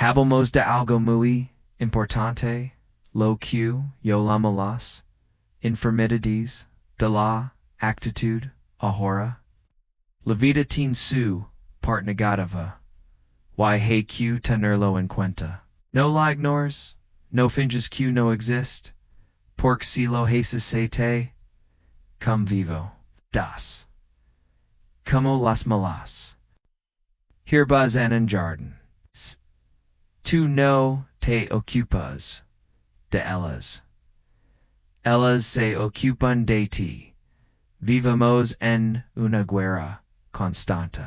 Hablamos de algo muy importante, lo que yo llamamos enfermedades de la actitud ahora. La vida tiene su parte negativa, y hay que tenerlo en cuenta. No la ignores, no finges que no existe, porque si lo haces se te como vivo das, como las malas hierbas en un jardín. Tú no te ocupas de ellas. Ellas se ocupan de ti. Vivamos en una guerra constante.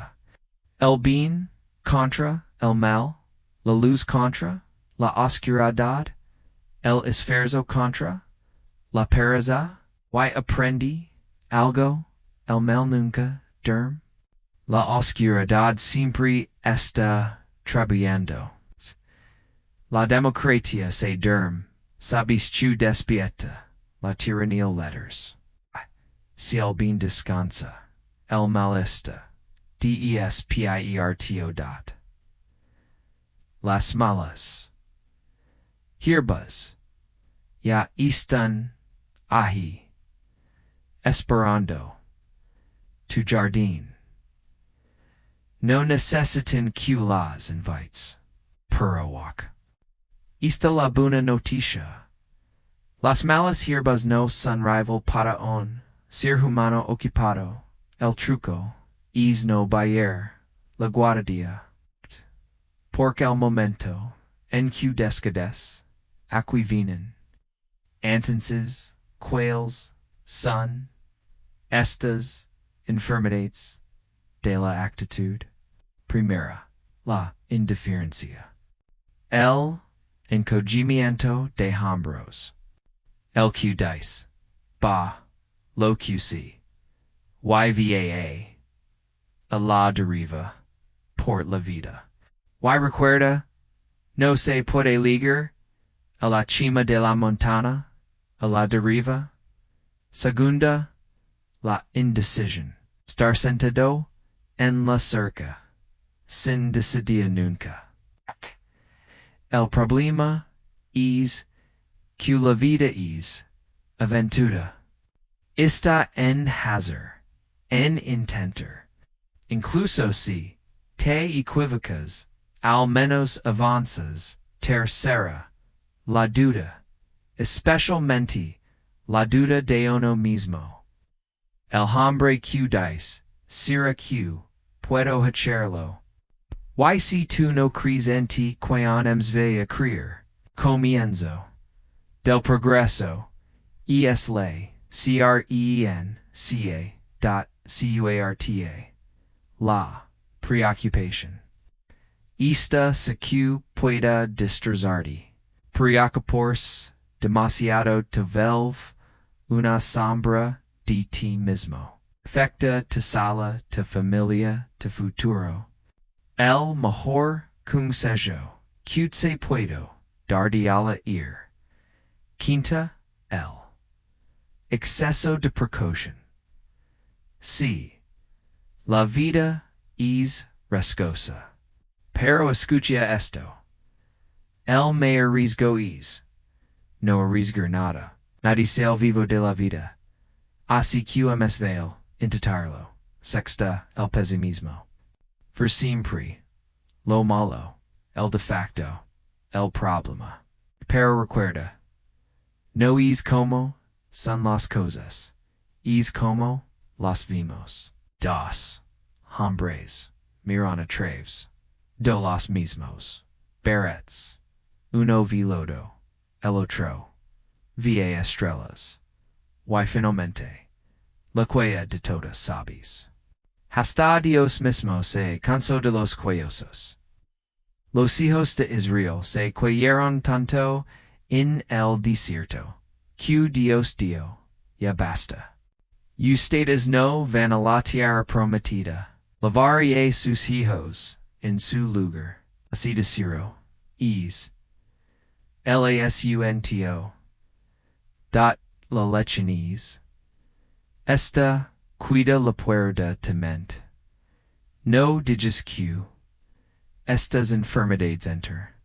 El bien contra el mal, la luz contra la oscuridad, el esfuerzo contra la pereza. Y aprendí algo, el mal nunca duerme. La oscuridad siempre está trabajando. La democracia se duerme, sabes tú despierta, la tiranía letters. Si el bien descansa, el mal está, despierto. Las malas hierbas ya están ahí, esperando tu jardín. No necesitan que las invites, pero walk. Esta la buena noticia. Las malas hierbas no son rival para un ser humano ocupado. El truco es no bayer la guardia. Porque el momento en que descades, aquí vienen entonces, quales son estas enfermedades de la actitud. Primera, la indiferencia. El encogimiento de hombros. El que dice, ba, lo que si, yvaa, a la deriva, por la vida. Y recuerda, no se puede ligar a la cima de la montana, a la deriva. Segunda, la indecisión. Estar sentado en la cerca, sin decidir nunca. El problema es que la vida es aventura. Está en hazard, en intentar. Incluso si te equivocas, al menos avanzas. Tercera, la duda, especialmente la duda de uno mismo. El hombre que dice, será que puedo hacerlo. Y si tú no crees en ti cuando voy a creer, comienzo del progreso, es la crencia. La preocupación. Esta se que pueda distraerte. Preocuparse demasiado te vuelve una sombra de ti mismo. Afecta tu salud, tu familia, tu futuro. El mejor consejo que se puedo dar a la ir. Quinta, el exceso de precaución. Sí, la vida es riesgosa. Pero escucha esto. El mayor riesgo es no arriesgar nada. Nadie es el vivo de la vida. Así que es vale intentarlo. Sexta, el pesimismo. For siempre, lo malo, el de facto, el problema. Pero recuerda, no es como son las cosas, es como las vimos. Dos hombres miran atrás, de los mismos berets. Uno vi lodo, el otro via estrellas. Y finalmente, la cuella de todas sabes. Hasta Dios mismo se cansó de los cuellosos. Los hijos de Israel se cuellaron tanto en el desierto, que Dios dio, ya basta. Ustedes no van a la tierra prometida, lavaría sus hijos en su lugar. Así de Ciro, es. Lasunto. La lección es. Esta, cuida la puerta de mente. No digas que estas enfermedades enter.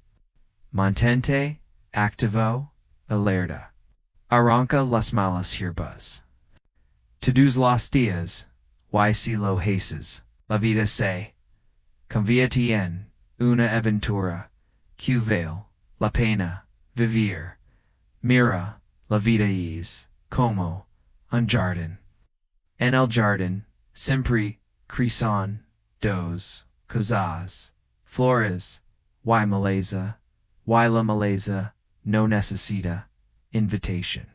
Mantente, activo, alerta. Arranca las malas hierbas. Todos los días, y si lo haces, la vida se convierte en una aventura que vale la pena vivir. Mira, la vida es como un jardín. En el jardín, siempre crecen dos cosas, flores, y la maleza no necesita invitación.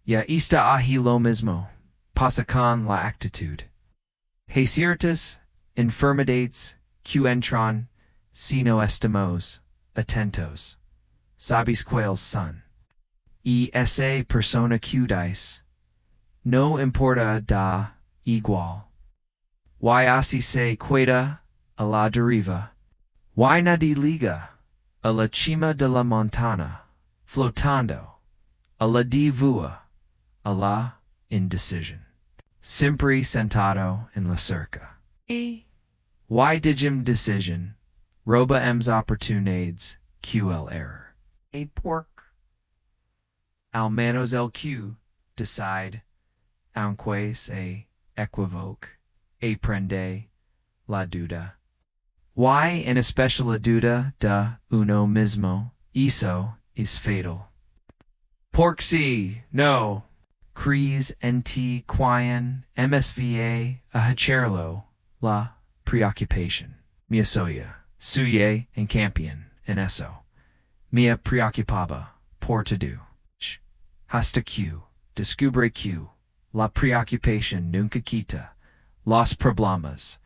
Ya está ahí lo mismo, pasa con la actitud. Hay ciertas enfermedades que entran si no estamos atentos. ¿Sabes cuáles son? Y esa persona que dice, no importa da igual. Y así se queda a la deriva. Y nadie liga a la cima de la montana, flotando a la divua, a la indecisión. Siempre sentado en la cerca. Y digim decision, roba ems oportunidades, QL error. A pork. Al menos el Q decide, aunque se equivoque, aprende la duda. Y en especial la duda de uno mismo, eso es fatal. Pork si, no, crees en ti quien msva a hacerlo, la preocupación. Me soya, suye en campeón, en eso. Me preocupaba, por todo. Hasta que, descubre que, la preocupación nunca quita, los problemas,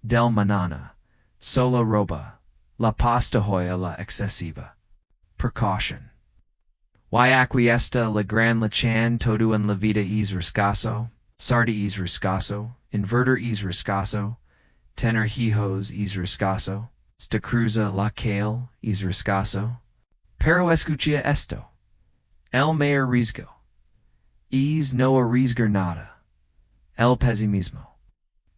del mañana, solo roba, la paz de hoy a la excesiva. Precaution. Y aquiesta la gran lección todo en la vida es riscoso, sardi es riscoso, invertir es riscoso, tener hijos es riscoso, sta cruza la calle es riscoso. Pero escucha esto. El mayor riesgo es no arriesgar nada. El pesimismo.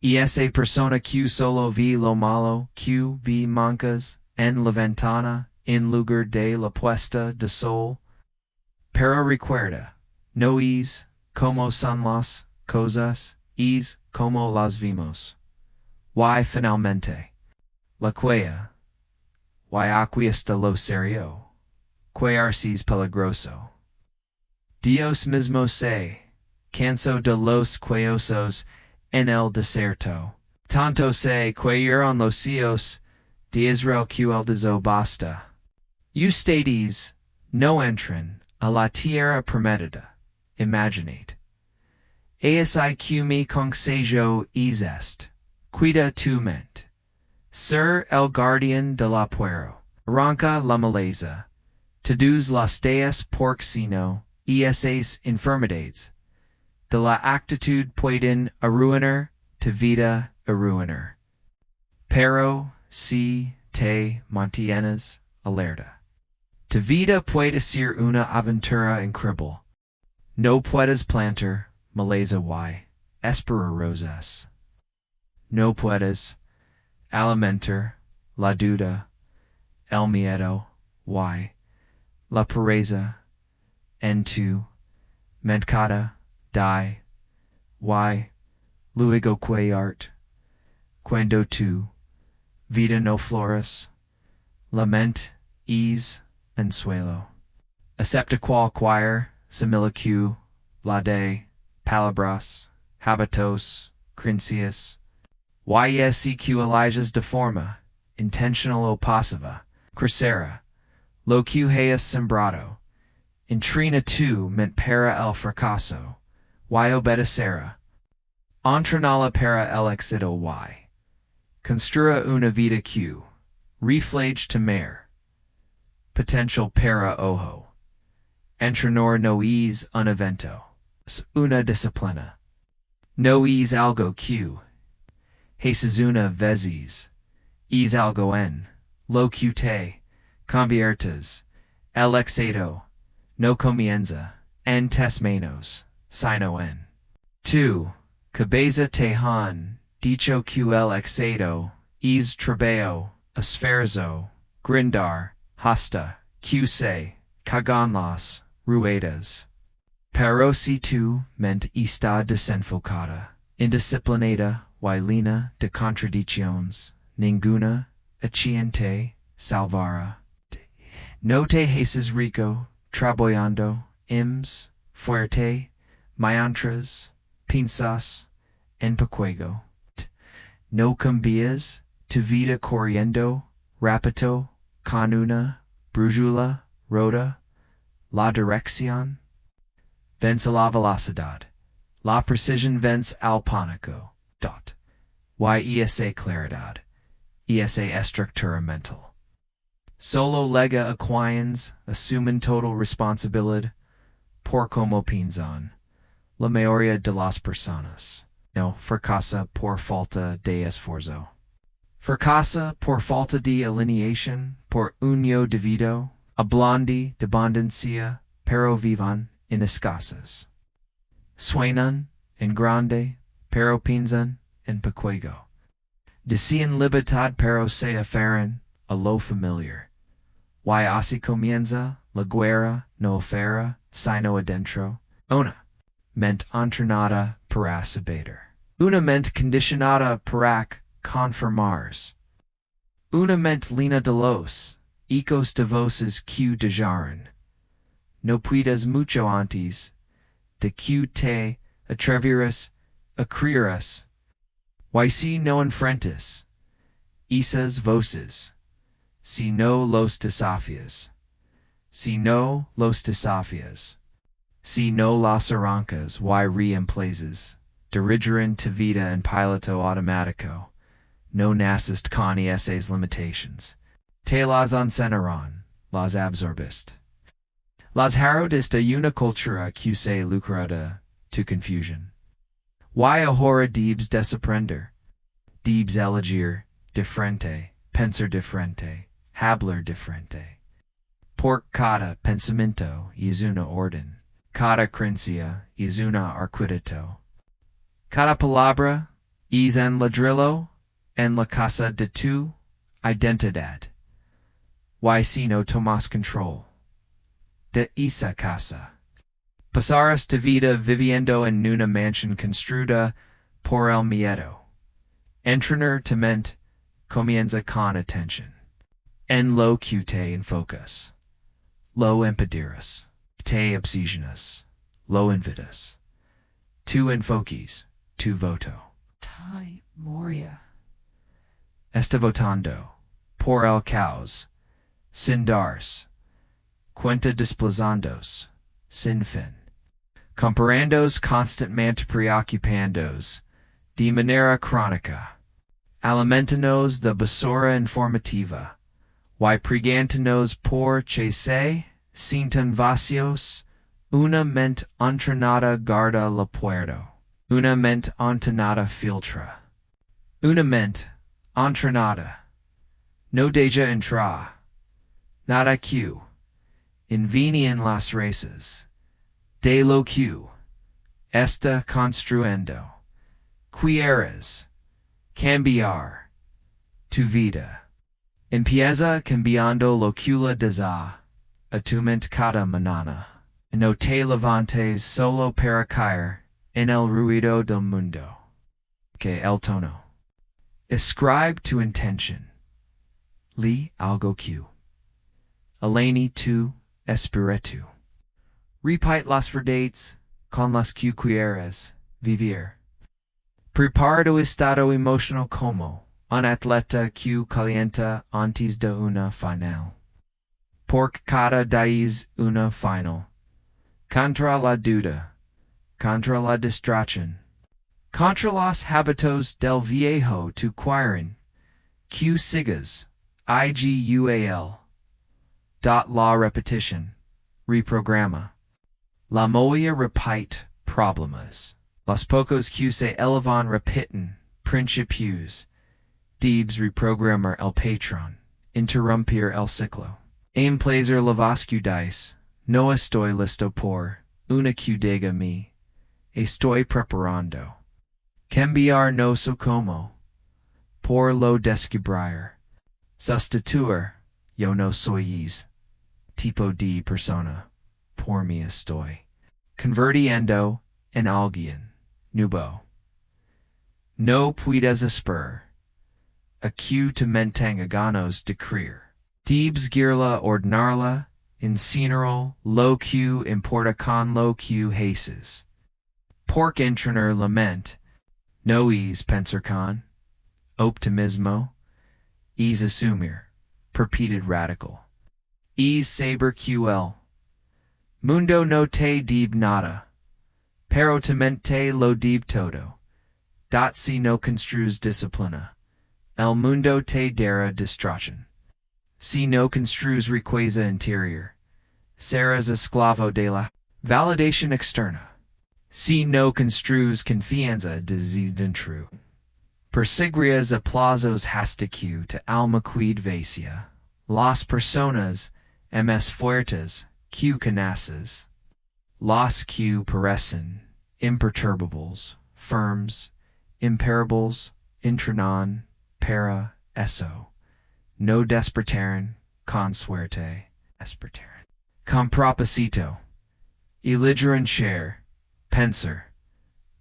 Y esa persona que solo ve lo malo, que ve mancas en la ventana, en lugar de la puesta de sol. Pero recuerda, no es como son las cosas, es como las vimos. Y finalmente, la cuella. Y aquí está lo serio. Cuellarse peligroso. Dios mismo se cansó de los cuellosos en el desierto. Tanto se cuellaron los cielos de Israel que el deseo basta. Ustedes no entran a la tierra prometida. Imaginate. Asi que mi consejo es este. Cuida tu mente. Ser el guardián de la puero. Arranca la maleza. Todos los días porque si no, esas enfermedades de la actitud pueden arruinar tu vida arruinar. Pero si te mantienes alerta, tu vida puede ser una aventura increíble. No puedes plantar maleza y esperar rosas. No puedes alimentar la duda, el miedo y la pereza en tu mente cada día, y luego cuellarte. Cuando tu vida no flores, la mente es en suelo. Acepta cualquier similitud, la de palabras, hábitos, creencias, y que eliges de forma intencional o pasiva, crecera, lo que hayas sembrado. Entrena tu mente para el fracaso, y obedecerá. Entrenala para el éxito y construya una vida que refleje temer. Potential para ojo. Entrenar no es un evento, es una disciplina. No es algo que haces una veces, es algo en lo que te conviertes. El éxito no comienza en tes manos, sino en tu cabeza te han dicho que el éxito es trabajo, esfuerzo, grindar, hasta que se cagan las ruedas. Pero si tu mente está desenfocada, indisciplinada y llena de contradicciones, ninguna acción te salvará. No te haces rico trabajando fuerte mientras piensas en poco. No cambias tu vida corriendo rápido con una brújula rota la dirección. Vence la velocidad. La precisión vence al pánico. Y esa claridad. Esa estructura mental. Solo lega a quienes asumen total responsabilidad por como piensan. La mayoría de las personas. No fracasa por falta de esfuerzo. Fracasa por falta de alineación, por uno debido, hablando de abundancia, pero vivan en escasez. Suenan en grande, pero piensan en pequeño. Desean libertad pero se aferran a lo familiar. Y así comienza la guerra no afuera, sino adentro. Una mente entrenada para saber. Una mente condicionada para conformarse. Una mente llena de los ecos de voces que dejaron. No puedes mucho antes de que te atrevieras a creerás. Y si no enfrentas esas voces, si no los desafías, si no los desafías, si no las arrancas y reemplazas, dirigirían tu vida en piloto automático, no naces con esas limitations. Te las enseñarán, las absorbiste. Las harrodas de una cultura que se lucra tu confusion. Y ahora debes desaprender. Debes elegir diferente, pensar diferente, hablar diferente. Por cada pensamiento es una orden. Cada creencia es una arquitecto. Cada palabra es un ladrillo en la casa de tu identidad. Y si no tomas control de esa casa, pasarás tu vida viviendo en una mansión construida por el miedo. Entrenar tu mente comienza con atención. En lo que te enfocas. Lo impedirás. Te obsesionas. Lo invitas. Tu enfoques. Tu voto. Tai Moria. Está votando. Por el caos. Sin darse cuenta desplazandos. Sin fin. Comparandos constantemente preocupandos. De manera crónica. Alimentándonos de basura informativa. Y pregándonos por que se sientan vacíos. Una mente entrenada guarda la puerta. Una mente entrenada filtra. Una mente entrenada no deja entrar. Nada que inviene en las raíces de lo que está construyendo. Quieres cambiar tu vida. Empieza cambiando lo que la desea a tu mente cada mañana. No te levantes solo para caer en el ruido del mundo. Que el tono. Escribe tu intención. Lee algo que aleni tu espíritu. Repite las verdades con las que quieres vivir. Prepara tu estado emocional como un atleta que calienta antes de una final. Porque cada día es una final. Contra la duda. Contra la distracción. Contra los hábitos del viejo tu quieren. Que sigas. IGUAL. La repetición. Reprograma. La moya repite problemas. Los pocos que se elevan repiten principios. Debes reprogramar el patrón. Interrumpir el ciclo. Emplacer la vascudais. No estoy listo por una que diga mi. Estoy preparando. Cambiar no so como. Por lo descubrir. Sustituir. Yo no sois. tipo de persona, por mí estoy convirtiendo en alguien nuevo. No puedes esperar a que te mantenga ganos de creer. Debes guiarla ordenarla, incinerar lo que importa con lo que haces. Porque entrenar la mente, no es pensar con optimismo, es asumir, perpetued radical. Es saber que el mundo no te debe nada, pero tu mente lo debe todo. Si no construes disciplina, el mundo te dará distracción. Si no construes riqueza interior, serás esclavo de la validación externa. Si no construes confianza desde dentro, perseguirás aplausos hasta que tu alma quede vacía. Las personas más fuertes que conoces, las que parecen imperturbables, firmes, imparables, entrenan para eso. No despertaron con suerte, despertaron con propósito, eligeron share, pensar,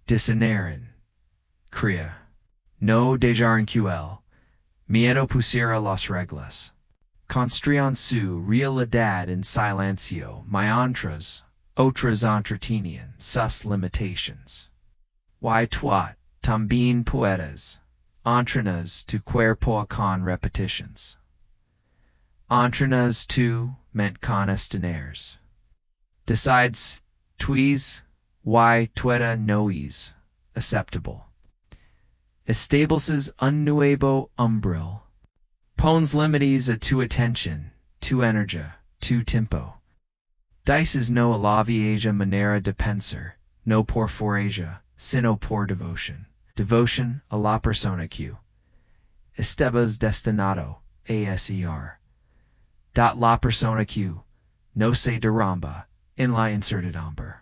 discernir, crea. No dejaron que el miedo pusiera las reglas. Construían su realidad en silencio, mientras otras entretenían sus limitations. Y tú también puedes entrenas tu cuerpo con repetitions. Entrenas tu mente con escenarios. Decides tuis y tueta no es acceptable. Estableces un nuevo umbral. Pones límites a tu atención, tu energía, tu tiempo. Dices no a la vieja manera de pensar, no por forja, sino por devoción. Devoción a la persona que estás destinado a ser. La persona que no se derrumba en la incertidumbre.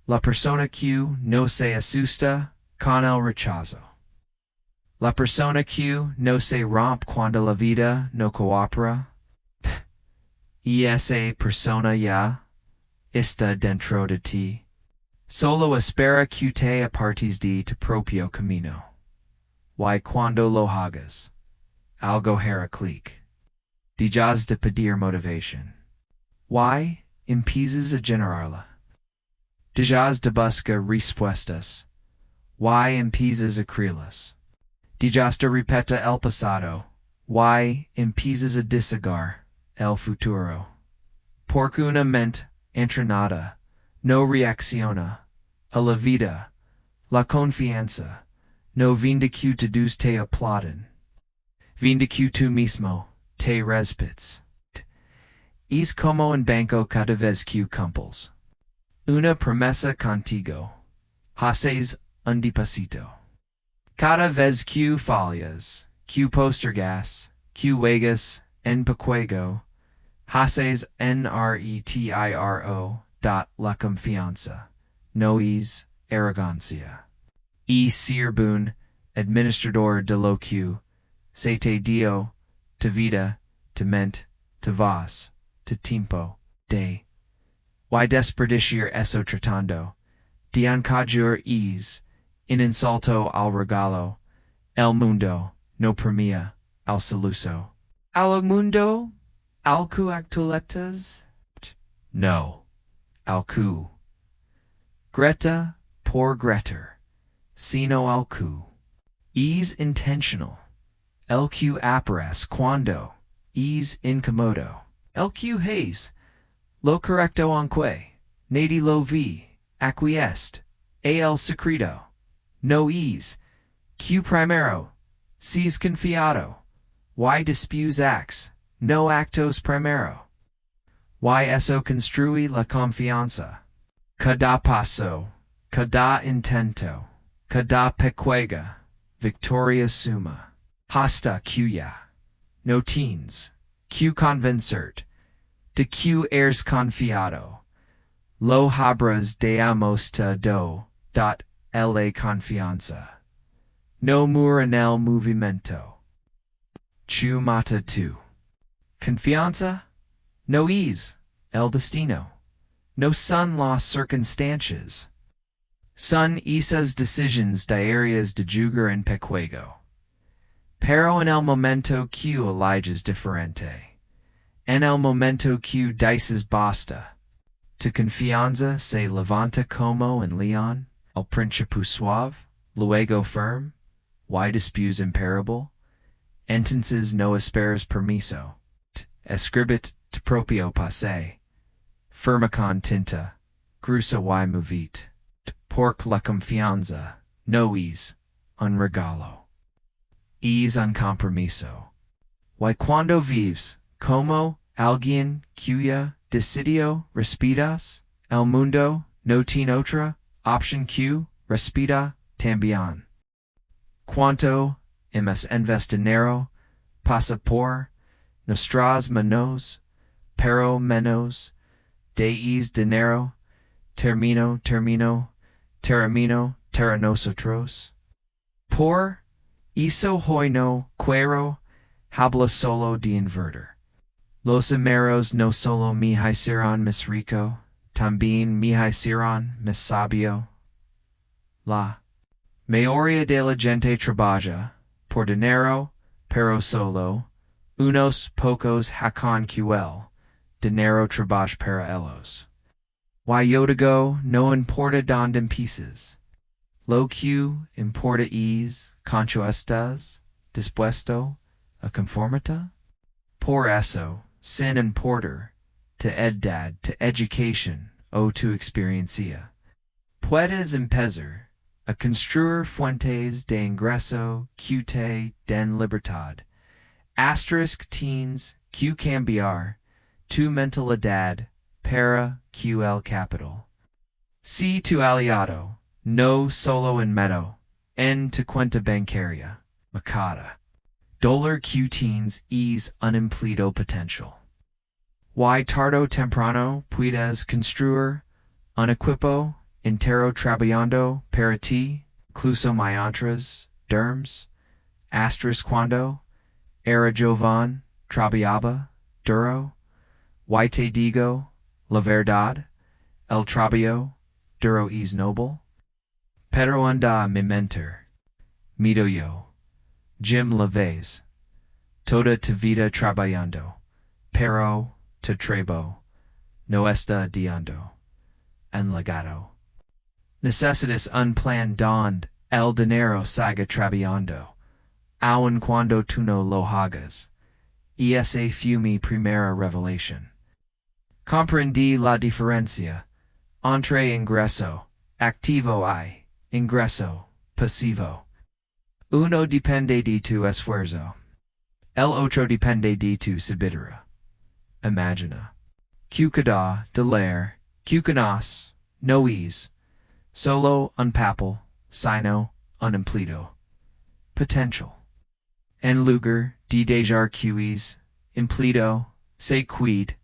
La persona que no se asusta con el rechazo. La persona que no se rompe cuando la vida no coopera. Y esa persona ya está dentro de ti. Solo espera que te apartes de tu propio camino. Y cuando lo hagas, algo hará clic. Dejas de pedir motivación. Y empiezas a generarla. Dejas de buscar respuestas. Y empiezas a crearlas. Dejas de repetir el pasado. Y empiezas a disegar el futuro. Porque una mente entrenada no reacciona a la vida, la confianza, no viene que todos te aplauden. Viene que tú mismo te respetes. Es como en banco cada vez que cumples una promesa contigo, haces un depósito. Cada vez que fallas, que postergas, que juegas en juego, haces en retiro. La confianza no es arrogancia. Es ser buen administrador de lo que se te dio, tu vida, tu mente, tu voz, tu tiempo, de. Y desperdiciar eso tratando de encajar es en insulto al regalo. El mundo no premia al soluso. Al mundo, al que actualetas? No, al que Greta por Greter, sino al que es intentional. El que aparece cuando es incómodo. El que hace lo correcto aunque nadie lo ve, acquiesced a el secreto. No es que primero seas confiado. Y después acts, no actos primero. Y eso construye la confianza. Cada paso, cada intento, cada pequeña victoria suma. Hasta que ya no tienes que convencerte de que eres confiado. Lo habrás de amostado. La confianza no mura en el movimiento. Chu mata tu. Confianza no es el destino. No son las circunstancias. Son esas decisiones diarias de jugar en pejuego. Pero en el momento que eliges diferente. En el momento que dices basta. Tu confianza se levanta como en león, al principio suave, luego firme, y después imparable. Entonces no esperas permiso. Escribit tu propio pase. Firma con tinta, gruesa y movit. Porque la confianza no es un regalo. Es un compromiso. Y cuando vives, como alguien cuya decidió respiras, el mundo no tiene otra opción que respira también. Cuanto más dinero pasa por nuestras manos, pero menos de es dinero termino nosotros. Por eso hoy no quiero hablo solo de invertir. Los dineros no solo me hicieron más rico, también me hicieron más sabio. La mayoría de la gente trabaja por dinero, pero solo unos pocos hacen que el dinero trabaja para ellos. Y yo digo, no importa donde empieces. Lo que importa es cuánto estás dispuesto a conformarte. Por eso, sin importar tu edad, tu educación o tu experiencia, puedes empezar a construir fuentes de ingreso que te den libertad. Teens que cambiar tu mentalidad para que el capital. Si tu aliado, no solo en medio, en tu cuenta bancaria, macada. Dollar que teens es un empleado potencial. Y tarde o temprano puedes construir un equipo entero trabajando para ti, incluso mientras duermes. Cuando era joven, trabajaba duro. Y te digo, la verdad, el trabajo duro es noble. Pero anda mi mentir. Mito yo, Jim Rohn, toda tu vida trabajando, pero tu trabajo no está dando un legado. Necesitas un plan donde el dinero siga trabajando, aun cuando tú no lo hagas. Y esa fue mi primera revelación. Comprendí la diferencia entre ingreso activo y ingreso pasivo. Uno depende de tu esfuerzo. El otro depende de tu sabiduría. Imagina. Que cada dólar que ganas no es solo un papel, sino un empleado potential. En lugar de dejar que es empleado se quede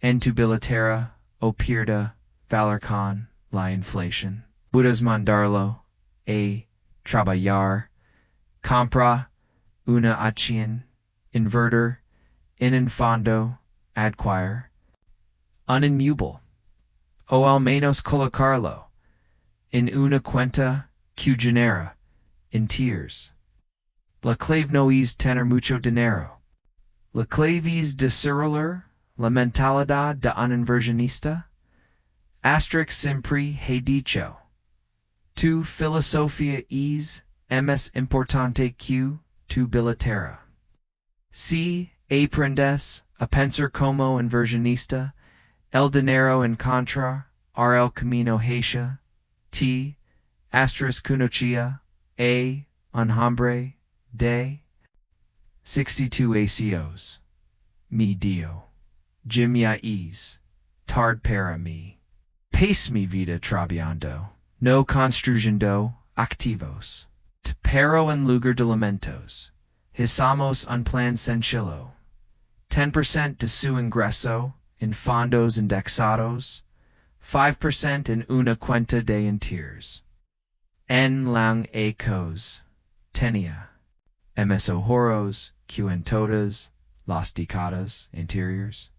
en tu billetera o pierda valor con la inflación. Puedes mandarlo a trabajar, compra una acción, invertir en un fondo, adquirir un inmueble, o al menos colocarlo en una cuenta que genera intereses. La clave no es tener mucho dinero. La clave es desarrollar la mentalidad de un inversionista. Siempre he dicho. Tu filosofía es más importante que tu billetera. Si aprendes a pensar como inversionista, el dinero encontrar el camino hacia ti. Conocía a un hombre de 62 años. Mi Dio, Jim ya es tard para mí. Pace mi vida trabajando, no construyendo activos. Pero en lugar de lamentos, hicimos un plan sencillo. 10% de su ingreso en fondos indexados, 5% en una cuenta de intereses. En lang ecos, tenía ms ojoros que en todas las décadas anteriores.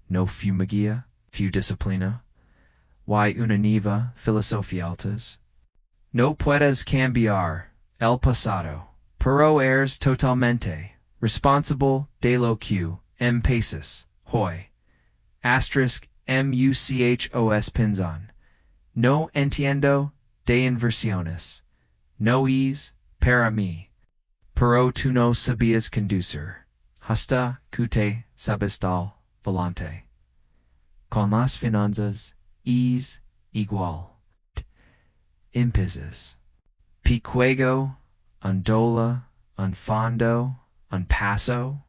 no fumigia, fu disciplina. Y una nueva filosofía altas. No puedes cambiar el pasado, pero eres totalmente responsable de lo que pasas hoy. Asterisk muchos pinzan. No entiendo de inversiones. No es para mí. Pero tú no sabías conducir. Hasta que te sabes al volante. Con las finanzas es igual. Impises. Piquego, un dola, un fondo, un paso.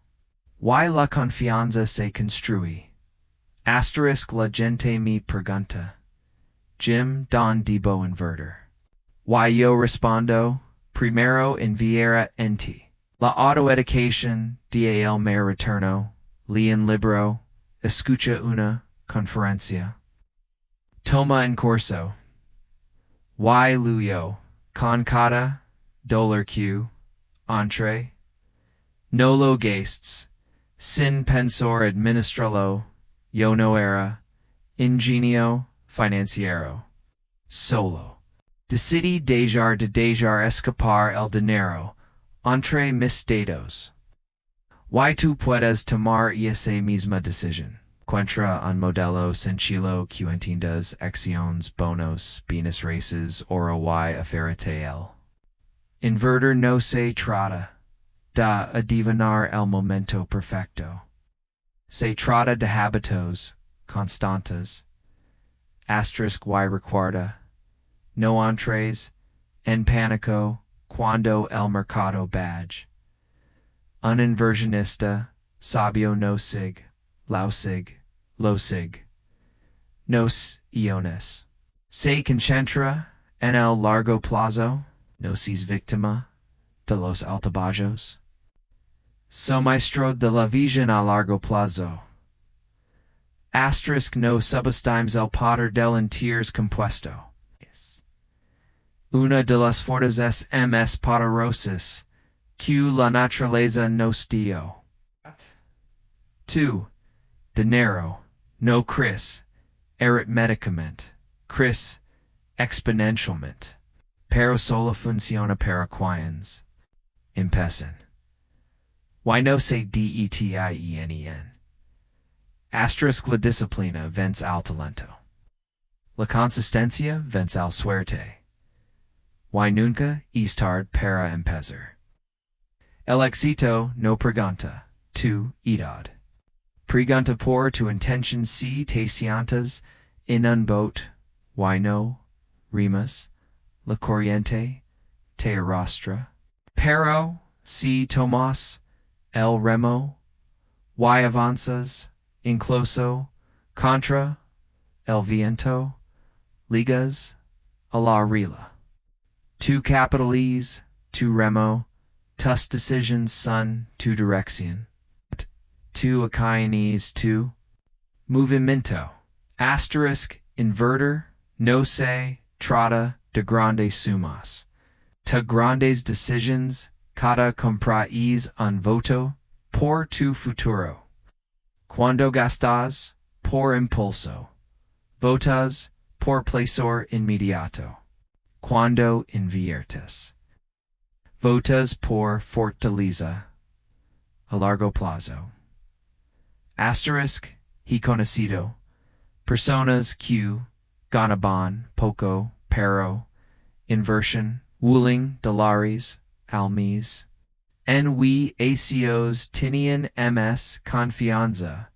Y la confianza se construye. Asterisk la gente me pregunta. Jim Don Debo Inverter. Y yo respondo, primero enviera en ti. La autoeducación de el me retorno, lee un libro, escucha una conferencia. Toma en corso. Y luyo, con cada dollar que entre. No lo gastes, sin pensar administrarlo, yo no era ingenio financiero. Solo. Decidí dejar escapar el dinero entre mis dedos. Y tú puedes tomar esa misma decisión. Encuentra un modelo sencillo que entiendas acciones, bonos, bienes raíces, oro y aférate el. Inverter no se trata de adivinar el momento perfecto. Se trata de hábitos constantes. Asterisk y recuerda. No entres en pánico cuando el mercado baje. Un inversionista sabio no sig, lo sig. Nos iones. Se concentra en el largo plazo, no seas víctima de los altibajos. So maestro de la visión a largo plazo. Asterisk no subestimes el poder del interés compuesto. Una de las fortalezas más poderosas que la naturaleza nos dio. 2. Dinero, no crece aritméticamente, crece exponencialmente, pero solo funciona para quienes empiezan. Y no se detien. Asterisk la disciplina vence al talento. La consistencia vence al suerte. Y nunca es tarde para empezar. El éxito no pregunta, tu edad. Pregunta por tu intención si te sientas en un bote, y no remas, la corriente te arrastra. Pero si tomas el remo, y avanzas, incluso contra el viento, ligas a la rila. Tu capitaliz, tu remo, tus decisions son tu dirección. Tu acciones tu movimiento. Asterisk inverter no se trata de grandes sumas. Tu grandes decisions cada compra es un voto por tu futuro. Cuando gastas, por impulso. Votas por placer inmediato. Cuando inviertes. Votas por fortaleza a largo plazo. Asterisk, he conocido, personas que ganaban poco, pero, inversión, willing dólares al mes, en esos tenían más confianza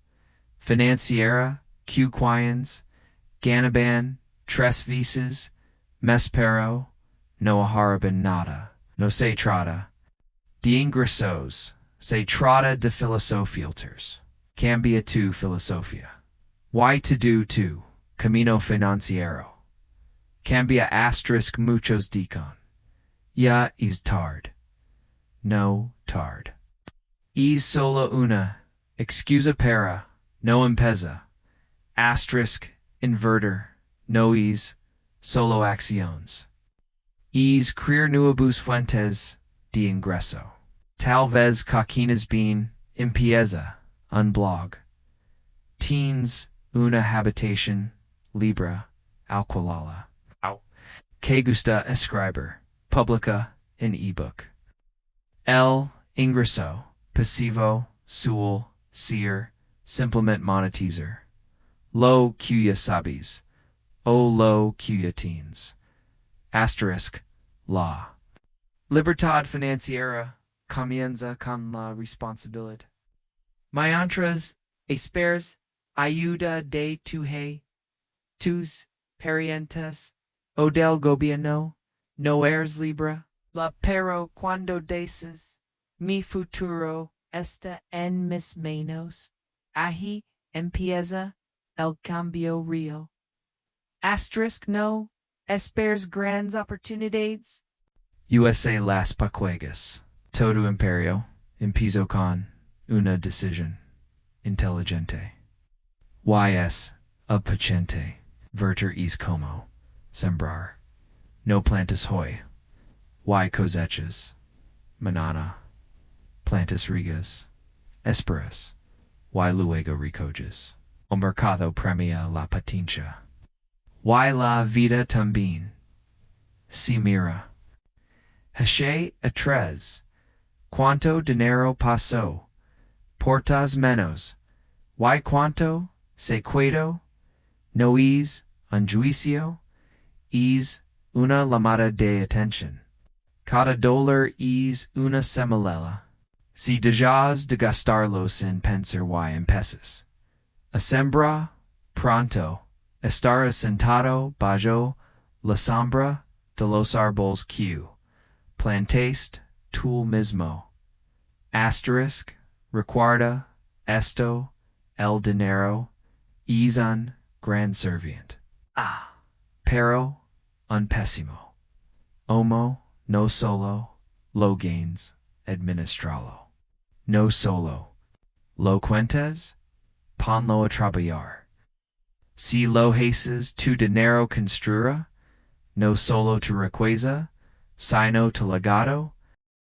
financiera que quienes ganaban 3 veces más pero no ahorraban nada. No se trata de ingresos, se trata de filosofías. Cambia tu filosofía. Y to do tu camino financiero. Cambia asterisk muchos dicen. Ya es tarde. No tarde. Es solo una excusa para no empezar. Asterisk inverter. No es solo acciones. Es crear nuevas fuentes de ingreso. Tal vez coquinas bien empieza un blog. Teens, una habitación, libra, alquilala. Que gusta escribir, publica, en ebook. El ingreso, pasivo, suel, seer, simplement monetizer. Lo cuya sabes, o lo cuya teens. Asterisk, la. Libertad Financiera comienza con la responsabilidad. Mientras esperas ayuda de tus parientes o del gobierno, no eres libre. Pero cuando dices, mi futuro está en mis manos, ahí empieza el cambio real. Asterisk no esperas grandes oportunidades. USA las pacuegas. Todo imperio empezó con una decisión inteligente. Y.S. of paciente, verter es como, sembrar. No plantas hoy. Y cosechas. Manana. Plantas regas. Esperas. Y luego recoges. El mercado premia la paciencia. Y la vida también. Si mira. Hache a tres. Cuánto dinero pasó. Portas menos. Y cuánto se quedó. No es un juicio. Es una llamada de atención. Cada dólar es una semelela. Si dejas de gastarlo sin pensar y empiezas a sembrar, pronto estarás sentado bajo la sombra de los árboles que plantaste tú mismo. Asterisk, recuerda esto, el dinero es un gran serviente. Pero un pésimo. Homo no solo lo gains administralo. No solo lo cuentes, ponlo a traballar. Si lo haces tu dinero construra, no solo tu riqueza, sino tu legado,